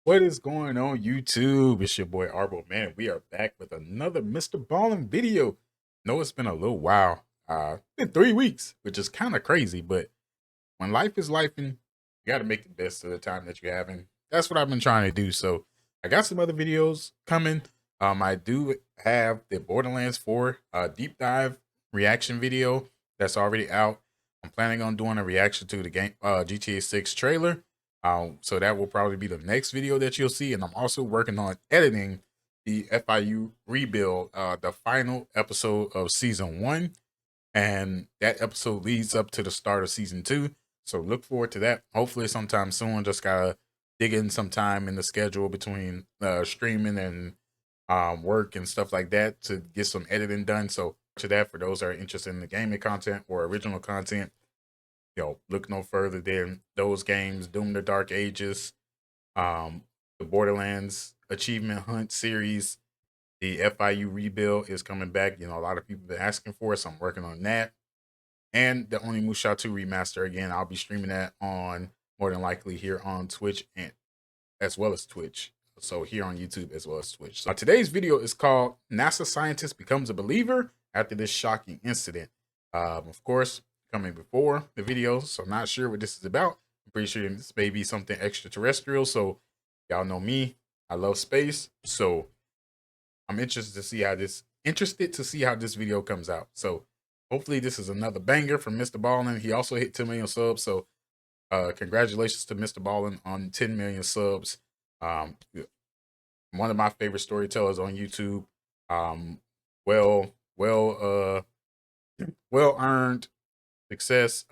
What is going on YouTube? It's your boy Arbo, man. We are back with another Mr. Ballen video. No, it's been a little while. Been 3 weeks, which is kind of crazy, but when life is lifing, you got to make the best of the time that you're having. That's what I've been trying to do. So I got some other videos coming. I do have the Borderlands 4 deep dive reaction video that's already out. I'm planning on doing a reaction to the game GTA 6 trailer. So that will probably be the next video that you'll see. And I'm also working on editing the FIU rebuild, the final episode of season 1. And that episode leads up to the start of season 2. So look forward to that. Hopefully sometime soon. Just gotta dig in some time in the schedule between streaming and work and stuff like that to get some editing done. So to that, for those that are interested in the gaming content or original content, look no further than those games: Doom: The Dark Ages, the Borderlands Achievement Hunt series. The FIU rebuild is coming back. A lot of people have been asking for it, so I'm working on that. And the Only Musha 2 remaster again. I'll be streaming that on more than likely here on Twitch and as well as Twitch. So here on YouTube as well as Twitch. So today's video is called NASA Scientist Becomes a Believer After This Shocking Incident. Of course, coming before the video, so I'm not sure what this is about. I'm pretty sure this may be something extraterrestrial. So y'all know me, I love space. So I'm interested to see how this video comes out. So hopefully this is another banger from Mr.Ballen. He also hit 10 million subs. So congratulations to Mr.Ballen on 10 million subs. One of my favorite storytellers on YouTube. Well earned success.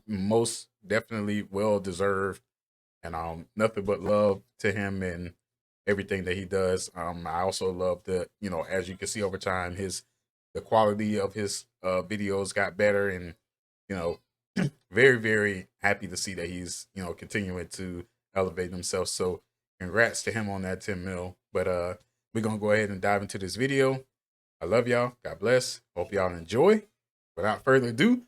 Most definitely well deserved. And nothing but love to him and everything that he does. I also love the, as you can see over time, the quality of his videos got better, and very, very happy to see that he's, continuing to elevate himself. So congrats to him on that 10 mil. But we're gonna go ahead and dive into this video. I love y'all. God bless. Hope y'all enjoy. Without further ado,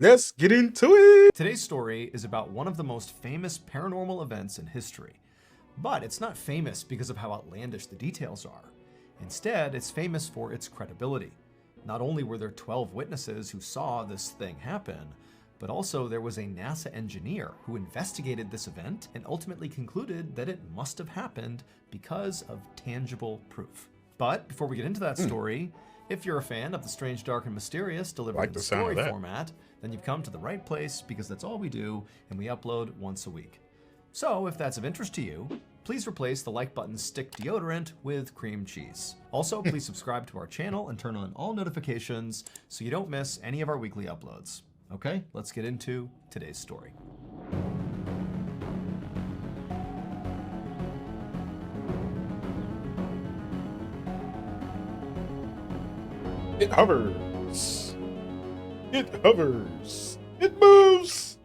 let's get into it. Today's story is about one of the most famous paranormal events in history. But it's not famous because of how outlandish the details are. Instead, it's famous for its credibility. Not only were there 12 witnesses who saw this thing happen, but also there was a NASA engineer who investigated this event and ultimately concluded that it must have happened because of tangible proof. But before we get into that story, if you're a fan of the strange, dark, and mysterious delivered in the story format, then you've come to the right place, because that's all we do, and we upload once a week. So if that's of interest to you, please replace the like button's stick deodorant with cream cheese. Also, please subscribe to our channel and turn on all notifications so you don't miss any of our weekly uploads. Okay, let's get into today's story. It hovers. It hovers. It moves.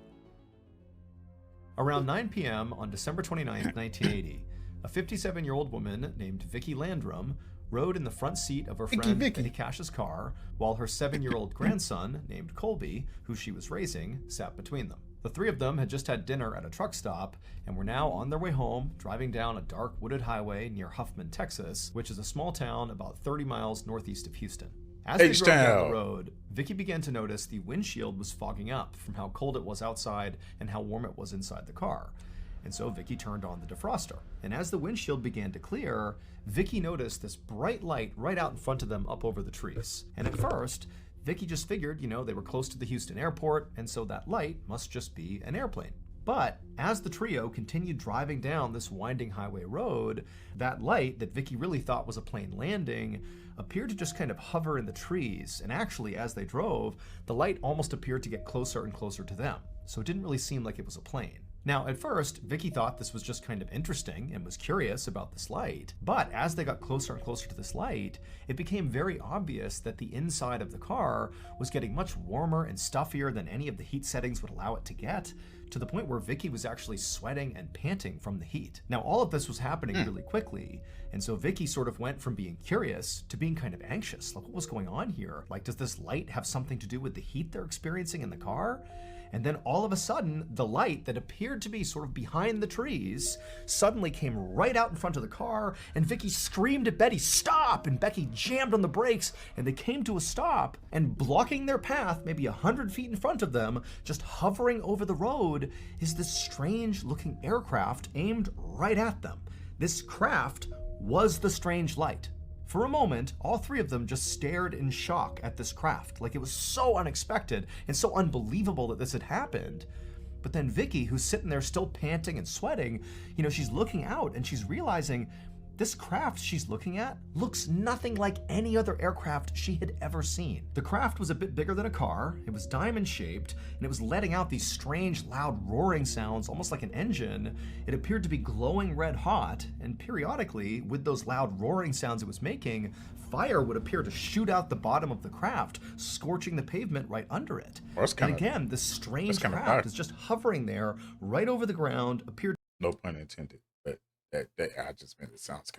Around 9 p.m. on December 29, 1980, a 57-year-old woman named Vicki Landrum rode in the front seat of her friend Betty Cash's car, while her 7-year-old grandson, named Colby, who she was raising, sat between them. The three of them had just had dinner at a truck stop and were now on their way home, driving down a dark wooded highway near Huffman, Texas, which is a small town about 30 miles northeast of Houston. As they drove down the road, Vicki began to notice the windshield was fogging up from how cold it was outside and how warm it was inside the car. And so Vicki turned on the defroster. And as the windshield began to clear, Vicki noticed this bright light right out in front of them up over the trees. And at first, Vicki just figured, they were close to the Houston airport, and so that light must just be an airplane. But as the trio continued driving down this winding highway road, that light that Vicki really thought was a plane landing appeared to just kind of hover in the trees. And actually, as they drove, the light almost appeared to get closer and closer to them. So it didn't really seem like it was a plane. Now, at first, Vicki thought this was just kind of interesting and was curious about this light. But as they got closer and closer to this light, it became very obvious that the inside of the car was getting much warmer and stuffier than any of the heat settings would allow it to get, to the point where Vicki was actually sweating and panting from the heat. Now, all of this was happening really quickly, and so Vicki sort of went from being curious to being kind of anxious. Like, what was going on here? Like, does this light have something to do with the heat they're experiencing in the car? And then all of a sudden, the light that appeared to be sort of behind the trees suddenly came right out in front of the car, and Vicky screamed at Betty, "Stop!" And Becky jammed on the brakes, and they came to a stop, and blocking their path, maybe 100 feet in front of them, just hovering over the road, is this strange-looking aircraft aimed right at them. This craft was the strange light. For a moment, all three of them just stared in shock at this craft, like it was so unexpected and so unbelievable that this had happened. But then Vicky, who's sitting there still panting and sweating, she's looking out and she's realizing this craft she's looking at looks nothing like any other aircraft she had ever seen. The craft was a bit bigger than a car, it was diamond-shaped, and it was letting out these strange, loud roaring sounds, almost like an engine. It appeared to be glowing red hot, and periodically, with those loud roaring sounds it was making, fire would appear to shoot out the bottom of the craft, scorching the pavement right under it. And again, this strange craft is just hovering there, right over the ground, appeared... No pun intended. I just meant it sounds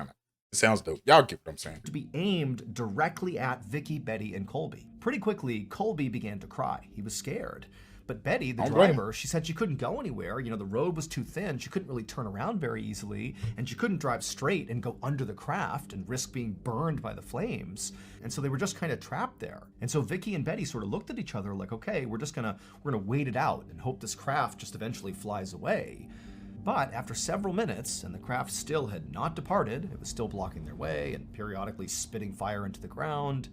dope. Y'all get what I'm saying. To be aimed directly at Vicky, Betty, and Colby. Pretty quickly, Colby began to cry. He was scared. But Betty, the driver, she said she couldn't go anywhere. The road was too thin. She couldn't really turn around very easily, and she couldn't drive straight and go under the craft and risk being burned by the flames. And so they were just kind of trapped there. And so Vicky and Betty sort of looked at each other like, okay, we're gonna wait it out and hope this craft just eventually flies away. But after several minutes, and the craft still had not departed, it was still blocking their way and periodically spitting fire into the ground,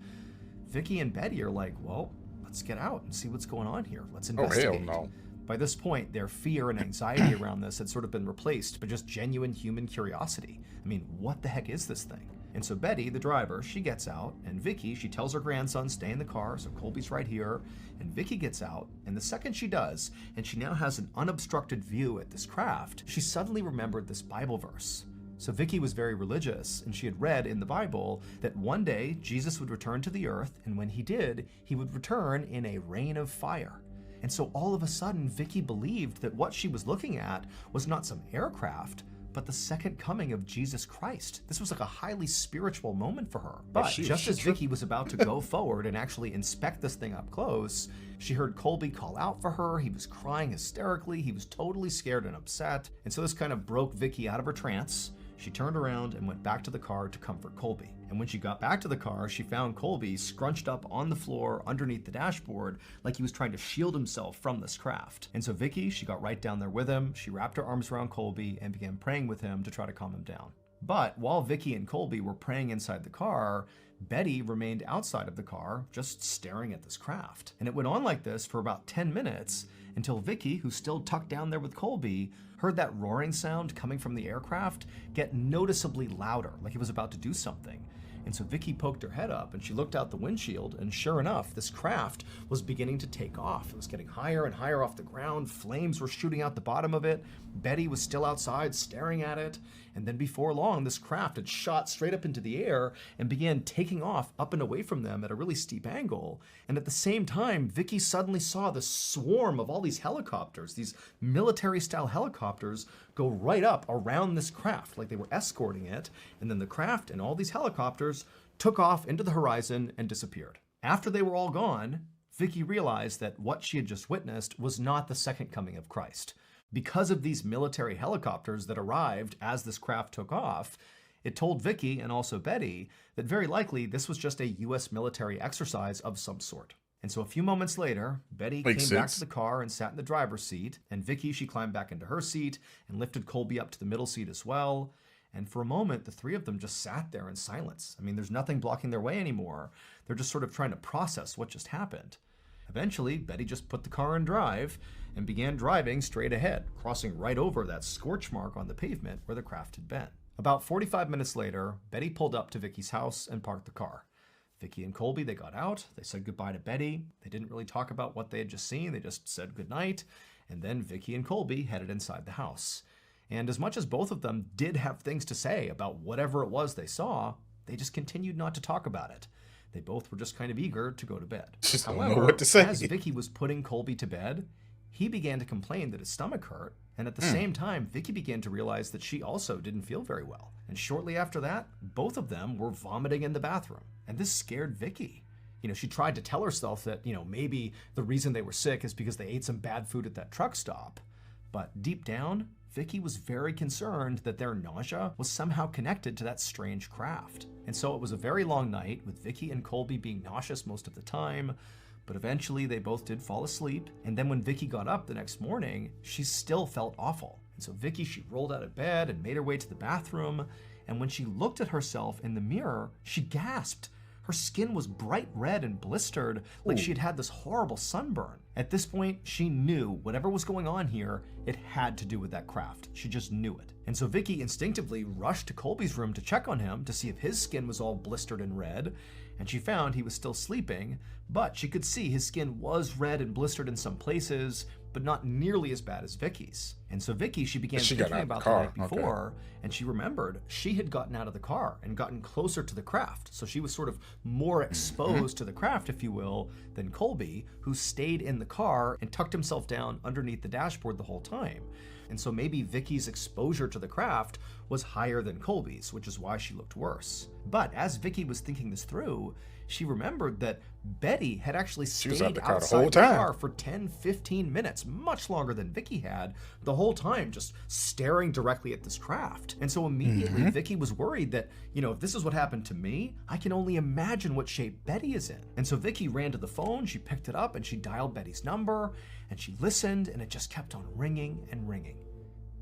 Vicky and Betty are like, well, let's get out and see what's going on here. Let's investigate. Oh, hell no. By this point, their fear and anxiety around this had sort of been replaced by just genuine human curiosity. I mean, what the heck is this thing? And so Betty, the driver, she gets out, and Vicky, she tells her grandson, stay in the car, so Colby's right here, and Vicky gets out, and the second she does, and she now has an unobstructed view at this craft, she suddenly remembered this Bible verse. So Vicky was very religious, and she had read in the Bible that one day Jesus would return to the earth, and when he did, he would return in a rain of fire. And so all of a sudden, Vicky believed that what she was looking at was not some aircraft, but the second coming of Jesus Christ. This was like a highly spiritual moment for her. But just as Vicky was about to go forward and actually inspect this thing up close, she heard Colby call out for her. He was crying hysterically. He was totally scared and upset. And so this kind of broke Vicky out of her trance. She turned around and went back to the car to comfort Colby. And when she got back to the car, she found Colby scrunched up on the floor underneath the dashboard like he was trying to shield himself from this craft. And so Vicky, she got right down there with him. She wrapped her arms around Colby and began praying with him to try to calm him down. But while Vicky and Colby were praying inside the car, Betty remained outside of the car, just staring at this craft. And it went on like this for about 10 minutes until Vicky, who's still tucked down there with Colby, heard that roaring sound coming from the aircraft get noticeably louder, like it was about to do something. And so Vicky poked her head up and she looked out the windshield, and sure enough, this craft was beginning to take off. It was getting higher and higher off the ground. Flames were shooting out the bottom of it. Betty was still outside staring at it. And then before long, this craft had shot straight up into the air and began taking off up and away from them at a really steep angle. And at the same time, Vicky suddenly saw this swarm of all these helicopters, these military-style helicopters, go right up around this craft like they were escorting it. And then the craft and all these helicopters took off into the horizon and disappeared. After they were all gone, Vicky realized that what she had just witnessed was not the second coming of Christ. Because of these military helicopters that arrived as this craft took off, it told Vicky and also Betty that very likely this was just a US military exercise of some sort. And so a few moments later, Betty came back to the car and sat in the driver's seat, and Vicky, she climbed back into her seat and lifted Colby up to the middle seat as well. And for a moment, the three of them just sat there in silence. I mean, there's nothing blocking their way anymore. They're just sort of trying to process what just happened. Eventually, Betty just put the car in drive and began driving straight ahead, crossing right over that scorch mark on the pavement where the craft had been. About 45 minutes later, Betty pulled up to Vicky's house and parked the car. Vicky and Colby, they got out, they said goodbye to Betty. They didn't really talk about what they had just seen, they just said goodnight. And then Vicky and Colby headed inside the house. And as much as both of them did have things to say about whatever it was they saw, they just continued not to talk about it. They both were just kind of eager to go to bed. Just However, don't know what to say. as Vicky was putting Colby to bed, he began to complain that his stomach hurt, and at the same time, Vicky began to realize that she also didn't feel very well. And shortly after that, both of them were vomiting in the bathroom, and this scared Vicky. She tried to tell herself that, maybe the reason they were sick is because they ate some bad food at that truck stop. But deep down, Vicky was very concerned that their nausea was somehow connected to that strange craft. And so it was a very long night, with Vicky and Colby being nauseous most of the time, but eventually they both did fall asleep. And then when Vicky got up the next morning, she still felt awful. And so Vicky, she rolled out of bed and made her way to the bathroom. And when she looked at herself in the mirror, she gasped. Her skin was bright red and blistered, like she had this horrible sunburn. At this point, she knew whatever was going on here, it had to do with that craft. She just knew it. And so Vicky instinctively rushed to Colby's room to check on him to see if his skin was all blistered and red. And she found he was still sleeping, but she could see his skin was red and blistered in some places, but not nearly as bad as Vicky's. And so Vicky, she began thinking about the night before, and she remembered she had gotten out of the car and gotten closer to the craft. So she was sort of more exposed to the craft, if you will, than Colby, who stayed in the car and tucked himself down underneath the dashboard the whole time. And so maybe Vicky's exposure to the craft was higher than Colby's, which is why she looked worse. But as Vicky was thinking this through, she remembered that Betty had actually stayed outside the car for 10-15 minutes, much longer than Vicky had, the whole time just staring directly at this craft. And so immediately Vicky was worried that, if this is what happened to me, I can only imagine what shape Betty is in. And so Vicky ran to the phone, she picked it up, and she dialed Betty's number, and she listened, and it just kept on ringing and ringing.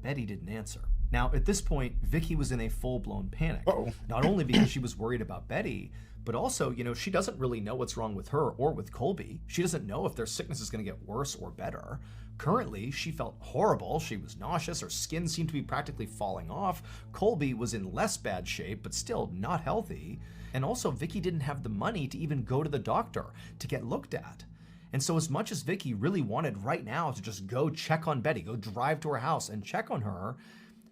Betty didn't answer. Now, at this point, Vicky was in a full-blown panic. Not only because she was worried about Betty, but also, she doesn't really know what's wrong with her or with Colby. She doesn't know if their sickness is going to get worse or better. Currently, she felt horrible. She was nauseous. Her skin seemed to be practically falling off. Colby was in less bad shape, but still not healthy. And also, Vicky didn't have the money to even go to the doctor to get looked at. And so as much as Vicky really wanted right now to just go check on Betty, go drive to her house and check on her,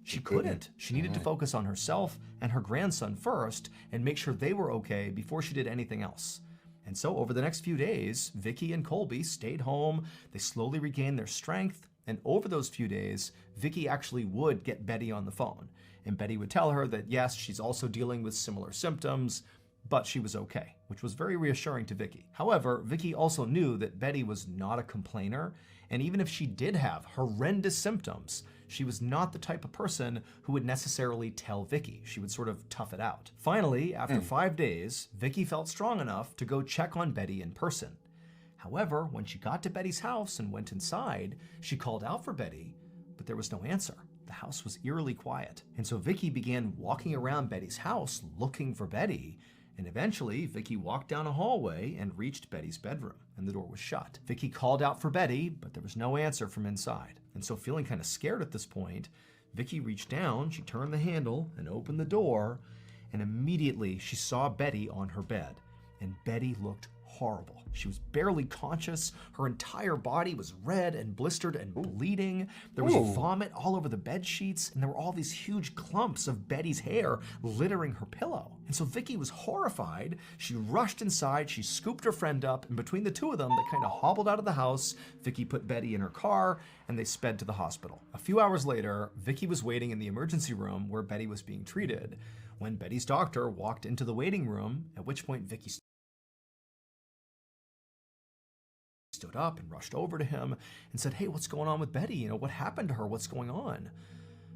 she couldn't. She needed to focus on herself and her grandson first and make sure they were okay before she did anything else. And so over the next few days, Vicky and Colby stayed home. They slowly regained their strength. And over those few days, Vicky actually would get Betty on the phone. And Betty would tell her that, yes, she's also dealing with similar symptoms, but she was okay, which was very reassuring to Vicky. However, Vicky also knew that Betty was not a complainer, and even if she did have horrendous symptoms, she was not the type of person who would necessarily tell Vicky. She would sort of tough it out. Finally, after 5 days, Vicky felt strong enough to go check on Betty in person. However, when she got to Betty's house and went inside, she called out for Betty, but there was no answer. The house was eerily quiet. And so Vicky began walking around Betty's house looking for Betty, and eventually, Vicky walked down a hallway and reached Betty's bedroom, and the door was shut. Vicky called out for Betty, but there was no answer from inside. And so feeling kind of scared at this point, Vicky reached down, she turned the handle and opened the door, and immediately she saw Betty on her bed. And Betty looked horrible. She was barely conscious. Her entire body was red and blistered and bleeding. There was vomit all over the bed sheets, and there were all these huge clumps of Betty's hair littering her pillow. And so Vicky was horrified. She rushed inside, she scooped her friend up, and between the two of them, they kind of hobbled out of the house. Vicky put Betty in her car, and they sped to the hospital. A few hours later, Vicky was waiting in the emergency room where Betty was being treated when Betty's doctor walked into the waiting room, at which point Vicky stood up and rushed over to him and said, "Hey, what's going on with Betty? What happened to her? What's going on?"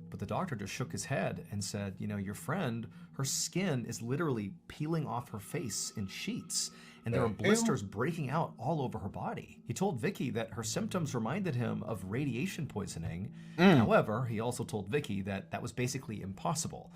But the doctor just shook his head and said, your friend, her skin is literally peeling off her face in sheets, and there are blisters breaking out all over her body. He told Vicky that her symptoms reminded him of radiation poisoning. However, he also told Vicky that that was basically impossible.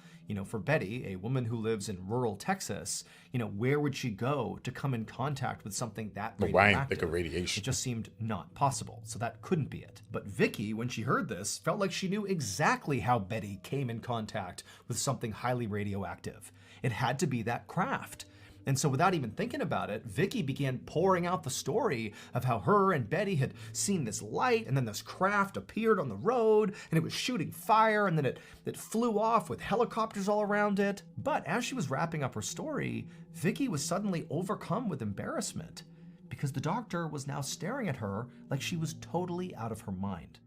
For Betty, a woman who lives in rural Texas, where would she go to come in contact with something that radioactive? Why didn't think of radiation? It just seemed not possible, so that couldn't be it. But Vicky, when she heard this, felt like she knew exactly how Betty came in contact with something highly radioactive. It had to be that craft. And so without even thinking about it, Vicky began pouring out the story of how her and Betty had seen this light, and then this craft appeared on the road, and it was shooting fire, and then it flew off with helicopters all around it. But as she was wrapping up her story, Vicky was suddenly overcome with embarrassment because the doctor was now staring at her like she was totally out of her mind.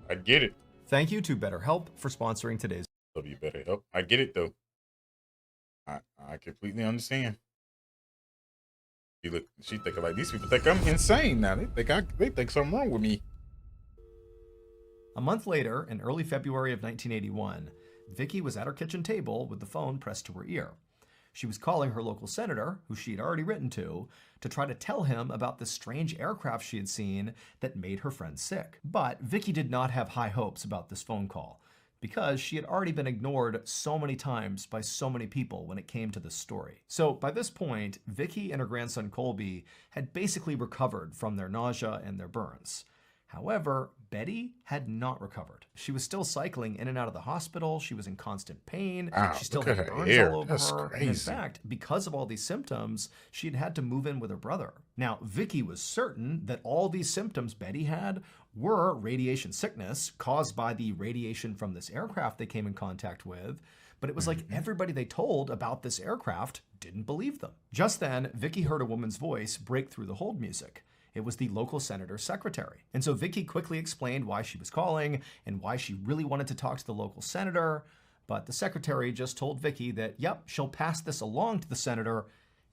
I get it. Thank you to BetterHelp for sponsoring today's. Love you, better help. I get it though. I completely understand. She thinking like these people think I'm insane now. They think something wrong with me. A month later, in early February of 1981, Vicky was at her kitchen table with the phone pressed to her ear. She was calling her local senator, who she had already written to try to tell him about the strange aircraft she had seen that made her friend sick. But Vicky did not have high hopes about this phone call, because she had already been ignored so many times by so many people when it came to this story. So by this point, Vicky and her grandson Colby had basically recovered from their nausea and their burns. However, Betty had not recovered. She was still cycling in and out of the hospital. She was in constant pain. Wow, She still look at had her burns hair. all over That's her. crazy. And in fact, because of all these symptoms, she had to move in with her brother. Now, Vicky was certain that all these symptoms Betty had were radiation sickness caused by the radiation from this aircraft they came in contact with. But it was like everybody they told about this aircraft didn't believe them. Just then, Vicky heard a woman's voice break through the hold music. It was the local senator's secretary. And so Vicky quickly explained why she was calling and why she really wanted to talk to the local senator. But the secretary just told Vicky that, yep, she'll pass this along to the senator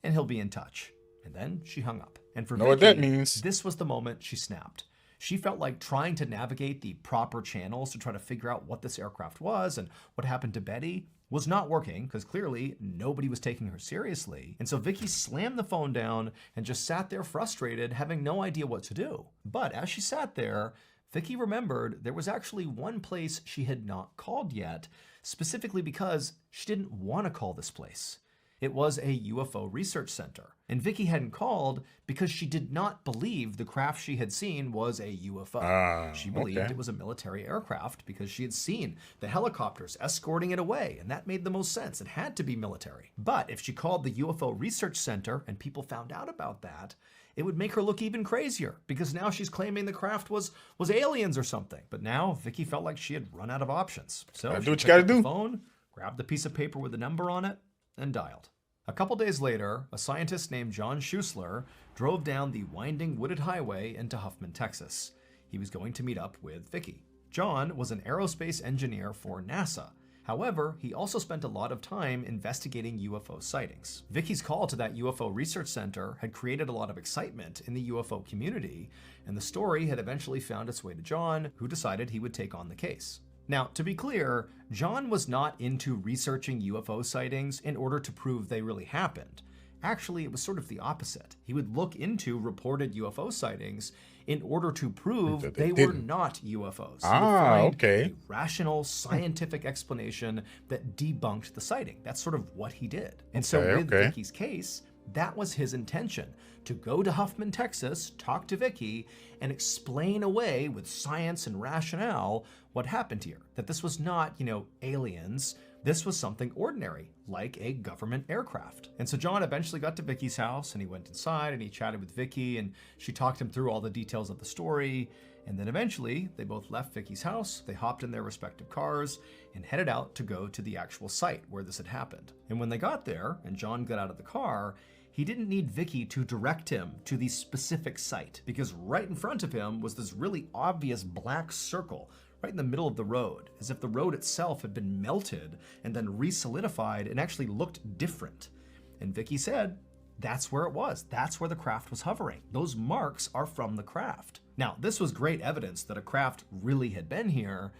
and he'll be in touch. And then she hung up. And for Know Vicky, what that means. this was the moment she snapped. She felt like trying to navigate the proper channels to try to figure out what this aircraft was and what happened to Betty was not working, because clearly nobody was taking her seriously. And so Vicky slammed the phone down and just sat there frustrated, having no idea what to do. But as she sat there, Vicky remembered there was actually one place she had not called yet, specifically because she didn't want to call this place. It was a UFO research center. And Vicky hadn't called because she did not believe the craft she had seen was a UFO. She believed it was a military aircraft because she had seen the helicopters escorting it away, and that made the most sense. It had to be military. But if she called the UFO research center and people found out about that, it would make her look even crazier, because now she's claiming the craft was aliens or something. But now Vicky felt like she had run out of options. So Gotta she do what you picked gotta up the do. phone, grabbed the piece of paper with a number on it, and dialed. A couple days later, a scientist named John Schuessler drove down the winding wooded highway into Huffman, Texas. He was going to meet up with Vicky. John was an aerospace engineer for NASA. However, he also spent a lot of time investigating UFO sightings. Vicky's call to that UFO research center had created a lot of excitement in the UFO community, and the story had eventually found its way to John, who decided he would take on the case. Now, to be clear, John was not into researching UFO sightings in order to prove they really happened. Actually, it was sort of the opposite. He would look into reported UFO sightings in order to prove That they they were didn't. not UFOs. He would find Okay. a rational, scientific explanation that debunked the sighting. That's sort of what he did. And so with Vicky's case, that was his intention, to go to Huffman, Texas, talk to Vicky, and explain away with science and rationale what happened here. That this was not, aliens. This was something ordinary, like a government aircraft. And so John eventually got to Vicky's house, and he went inside and he chatted with Vicky, and she talked him through all the details of the story. And then eventually, they both left Vicky's house, they hopped in their respective cars, and headed out to go to the actual site where this had happened. And when they got there, and John got out of the car, he didn't need Vicky to direct him to the specific site, because right in front of him was this really obvious black circle right in the middle of the road, as if the road itself had been melted and then re-solidified and actually looked different. And Vicky said, that's where it was. That's where the craft was hovering. Those marks are from the craft. Now, this was great evidence that a craft really had been here,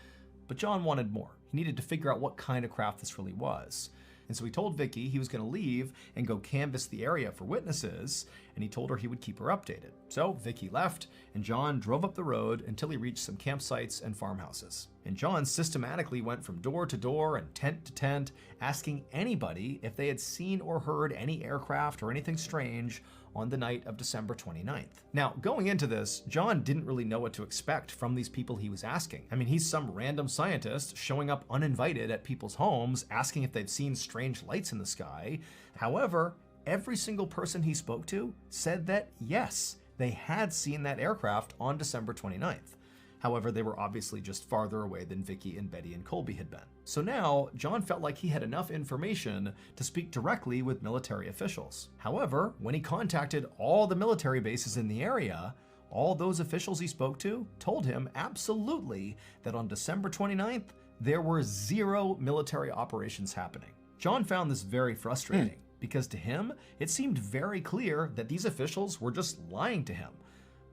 but John wanted more. He needed to figure out what kind of craft this really was. And so he told Vicky he was going to leave and go canvass the area for witnesses, and he told her he would keep her updated. So Vicky left, and John drove up the road until he reached some campsites and farmhouses. And John systematically went from door to door and tent to tent, asking anybody if they had seen or heard any aircraft or anything strange on the night of December 29th. Now, going into this, John didn't really know what to expect from these people he was asking. I mean, he's some random scientist showing up uninvited at people's homes, asking if they've seen strange lights in the sky. However, every single person he spoke to said that yes, they had seen that aircraft on December 29th. However, they were obviously just farther away than Vicky and Betty and Colby had been. So now, John felt like he had enough information to speak directly with military officials. However, when he contacted all the military bases in the area, all those officials he spoke to told him absolutely that on December 29th, there were 0 military operations happening. John found this very frustrating because to him, it seemed very clear that these officials were just lying to him.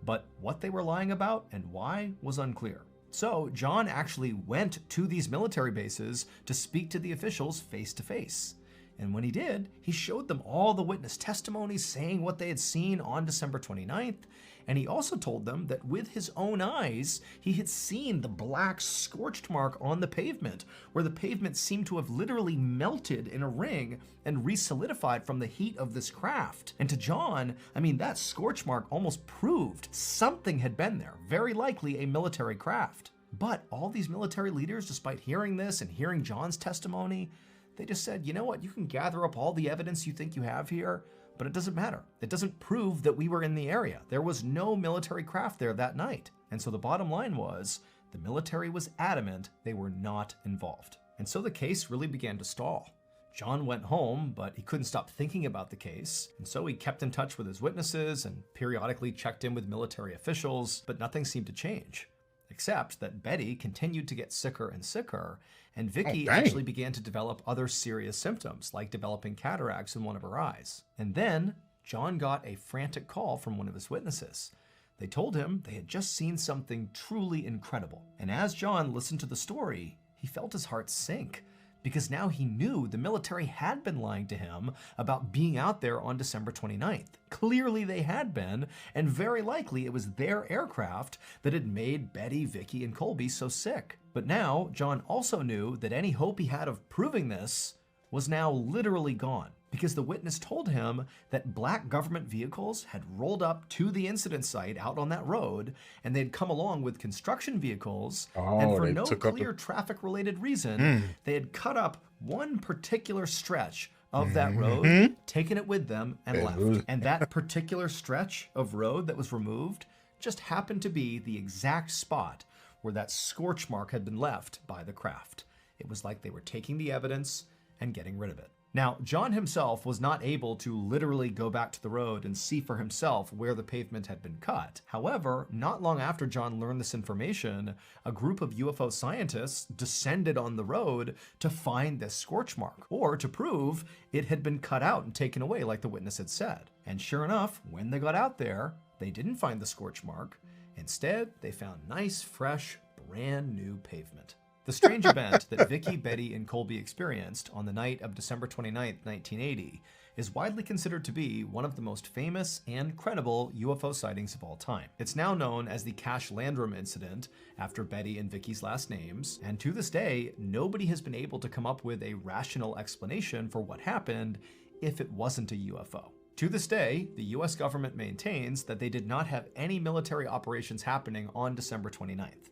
But what they were lying about and why was unclear. So John actually went to these military bases to speak to the officials face to face. And when he did, he showed them all the witness testimonies saying what they had seen on December 29th. And he also told them that with his own eyes, he had seen the black scorched mark on the pavement, where the pavement seemed to have literally melted in a ring and re-solidified from the heat of this craft. And to John, I mean, that scorch mark almost proved something had been there, very likely a military craft. But all these military leaders, despite hearing this and hearing John's testimony, they just said, you know what, you can gather up all the evidence you think you have here, but it doesn't matter. It doesn't prove that we were in the area. There was no military craft there that night. And so the bottom line was, the military was adamant they were not involved. And so the case really began to stall. John went home, but he couldn't stop thinking about the case. And so he kept in touch with his witnesses and periodically checked in with military officials, but nothing seemed to change. Except that Betty continued to get sicker and sicker, and Vicky actually began to develop other serious symptoms, like developing cataracts in one of her eyes. And then John got a frantic call from one of his witnesses. They told him they had just seen something truly incredible. And as John listened to the story, he felt his heart sink, because now he knew the military had been lying to him about being out there on December 29th. Clearly they had been, and very likely it was their aircraft that had made Betty, Vicky, and Colby so sick. But now, John also knew that any hope he had of proving this was now literally gone, because the witness told him that black government vehicles had rolled up to the incident site out on that road, and they'd come along with construction vehicles, and for no clear traffic-related reason, they had cut up one particular stretch of that road, taken it with them, and left. And that particular stretch of road that was removed just happened to be the exact spot where that scorch mark had been left by the craft. It was like they were taking the evidence and getting rid of it. Now, John himself was not able to literally go back to the road and see for himself where the pavement had been cut. However, not long after John learned this information, a group of UFO scientists descended on the road to find this scorch mark, or to prove it had been cut out and taken away like the witness had said. And sure enough, when they got out there, they didn't find the scorch mark. Instead, they found nice, fresh, brand new pavement. The strange event that Vicky, Betty, and Colby experienced on the night of December 29, 1980, is widely considered to be one of the most famous and credible UFO sightings of all time. It's now known as the Cash Landrum incident, after Betty and Vicky's last names, and to this day, nobody has been able to come up with a rational explanation for what happened if it wasn't a UFO. To this day, the US government maintains that they did not have any military operations happening on December 29th.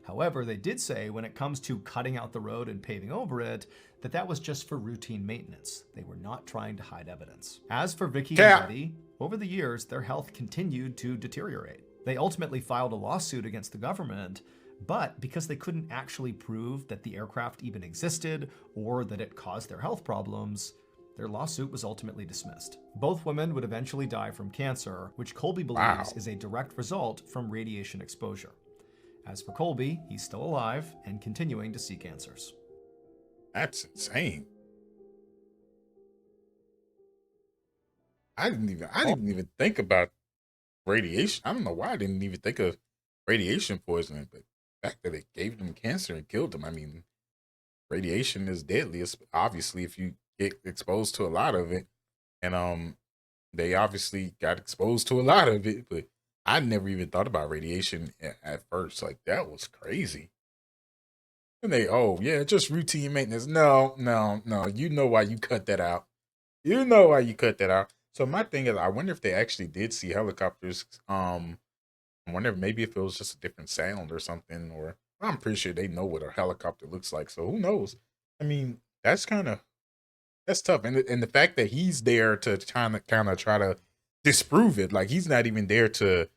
However, they did say when it comes to cutting out the road and paving over it, that that was just for routine maintenance. They were not trying to hide evidence. As for Vicky and Betty, over the years, their health continued to deteriorate. They ultimately filed a lawsuit against the government, but because they couldn't actually prove that the aircraft even existed or that it caused their health problems, their lawsuit was ultimately dismissed. Both women would eventually die from cancer, which Colby believes is a direct result from radiation exposure. As for Colby, he's still alive and continuing to seek answers. That's insane. I didn't even think about radiation. I don't know why I didn't even think of radiation poisoning, but the fact that it gave them cancer and killed them, I mean, radiation is deadly. It's obviously if you get exposed to a lot of it, and they obviously got exposed to a lot of it, but I never even thought about radiation at first. Like, that was crazy. And they, oh yeah, just routine maintenance. No. You know why you cut that out. You know why you cut that out. So my thing is, I wonder if they actually did see helicopters. I wonder if maybe if it was just a different sound or something, or I'm pretty sure they know what a helicopter looks like. So who knows? I mean, that's tough. And the fact that he's there to kind of try to disprove it, like he's not even there to,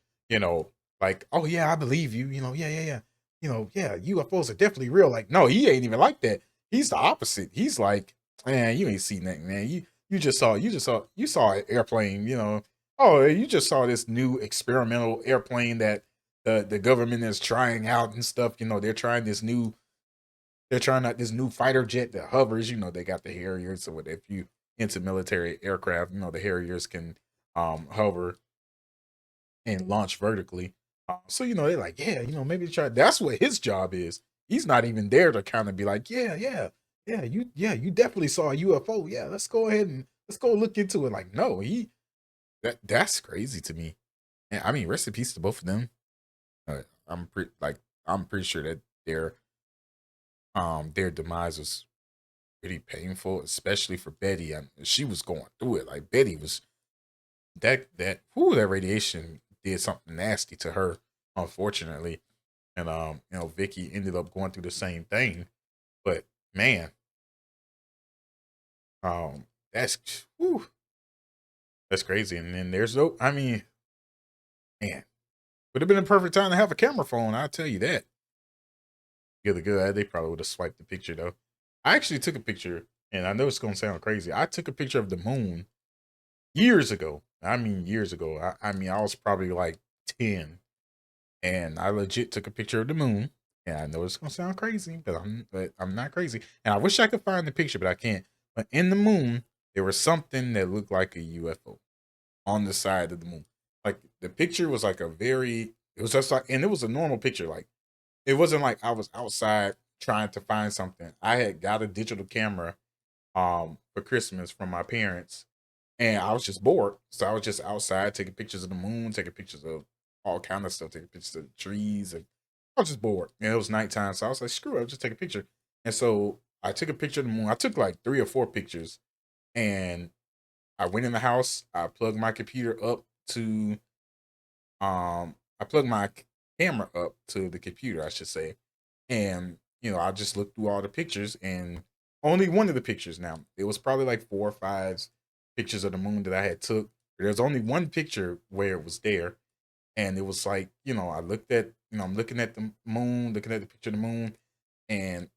like, oh yeah, I believe you, yeah. Yeah, UFOs are definitely real. Like, no, he ain't even like that. He's the opposite. He's like, man, you ain't seen nothing, man. You saw an airplane, oh, you just saw this new experimental airplane that the government is trying out and stuff. They're trying this new They're trying out this new fighter jet that hovers. You know, they got the Harriers. So if you into military aircraft, you know the Harriers can hover and launch vertically. So you know they're like, yeah, you know maybe try. That's what his job is. He's not even there to kind of be like, yeah, you definitely saw a UFO. Yeah, let's go ahead and let's go look into it. Like, no, that's crazy to me. And I mean, rest in peace to both of them. I'm pretty sure that their demise was pretty painful, especially for Betty. She was going through it. Like Betty was that radiation did something nasty to her, unfortunately. And you know, Vicky ended up going through the same thing. But man, that's that's crazy. And then there's no, I mean, man, would have been a perfect time to have a camera phone. I'll tell you that. Yeah, the good. They probably would have swiped the picture though. I actually took a picture, and I know it's gonna sound crazy. I took a picture of the moon years ago. I mean, years ago. I mean, I was probably like 10, and I legit took a picture of the moon. And I know it's gonna sound crazy, but I'm not crazy. And I wish I could find the picture, but I can't. But in the moon, there was something that looked like a UFO on the side of the moon. Like the picture was like a very, it was just like, and it was a normal picture. Like it wasn't like I was outside trying to find something. I had got a digital camera for Christmas from my parents, and I was just bored. So I was just outside taking pictures of the moon, taking pictures of all kind of stuff, taking pictures of the trees, and I was just bored. And it was nighttime, so I was like, screw it, I'll just take a picture. And so I took a picture of the moon. I took like 3 or 4 pictures, and I went in the house. I plugged my computer up to I plugged my camera up to the computer, I should say, and you know, I just looked through all the pictures, and only one of the pictures. Now it was probably like 4 or 5 pictures of the moon that I had took. There's only one picture where it was there, and it was like, you know, I looked at, you know, I'm looking at the moon, looking at the picture of the moon, and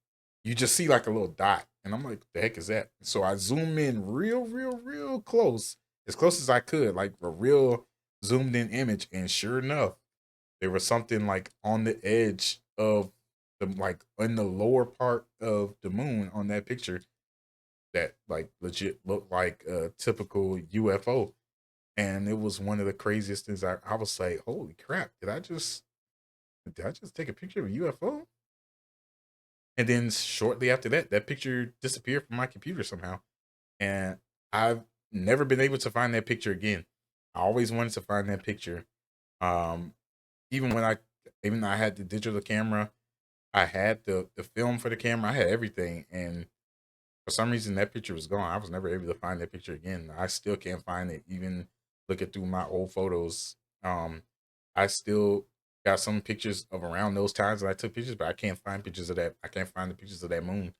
you just see like a little dot, and I'm like, the heck is that? So I zoom in real close, as close as I could, like a real zoomed in image, and sure enough, there was something like on the edge of the, like in the lower part of the moon on that picture that like legit looked like a typical UFO. And it was one of the craziest things. I was like, holy crap, did I just take a picture of a UFO? And then shortly after that, that picture disappeared from my computer somehow. And I've never been able to find that picture again. I always wanted to find that picture. Um, even when I even though I had the digital camera, I had the film for the camera, I had everything, and for some reason that picture was gone. I was never able to find that picture again. I still can't find it, even looking through my old photos. I still got some pictures of around those times that I took pictures, but I can't find pictures of that. I can't find the pictures of that moon.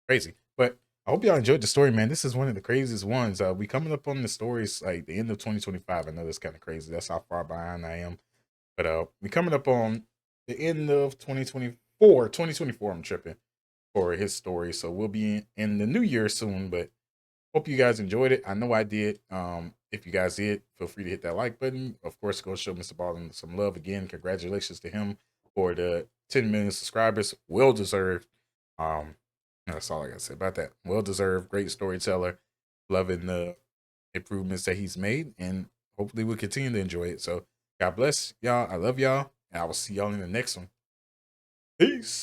Crazy. But I hope y'all enjoyed the story, man. This is one of the craziest ones. We coming up on the stories like the end of 2025. I know that's kind of crazy. That's how far behind I am. But we coming up on the end of 2024. 2024, I'm tripping for his story. So we'll be in the new year soon. But hope you guys enjoyed it. I know I did. If you guys did, feel free to hit that like button. Of course, go show Mr. Ballen some love again. Congratulations to him for the 10 million subscribers. Well deserved. Um, that's all I gotta say about that. Well deserved. Great storyteller. Loving the improvements that he's made, and hopefully we'll continue to enjoy it. So God bless y'all. I love y'all, and I will see y'all in the next one. Peace.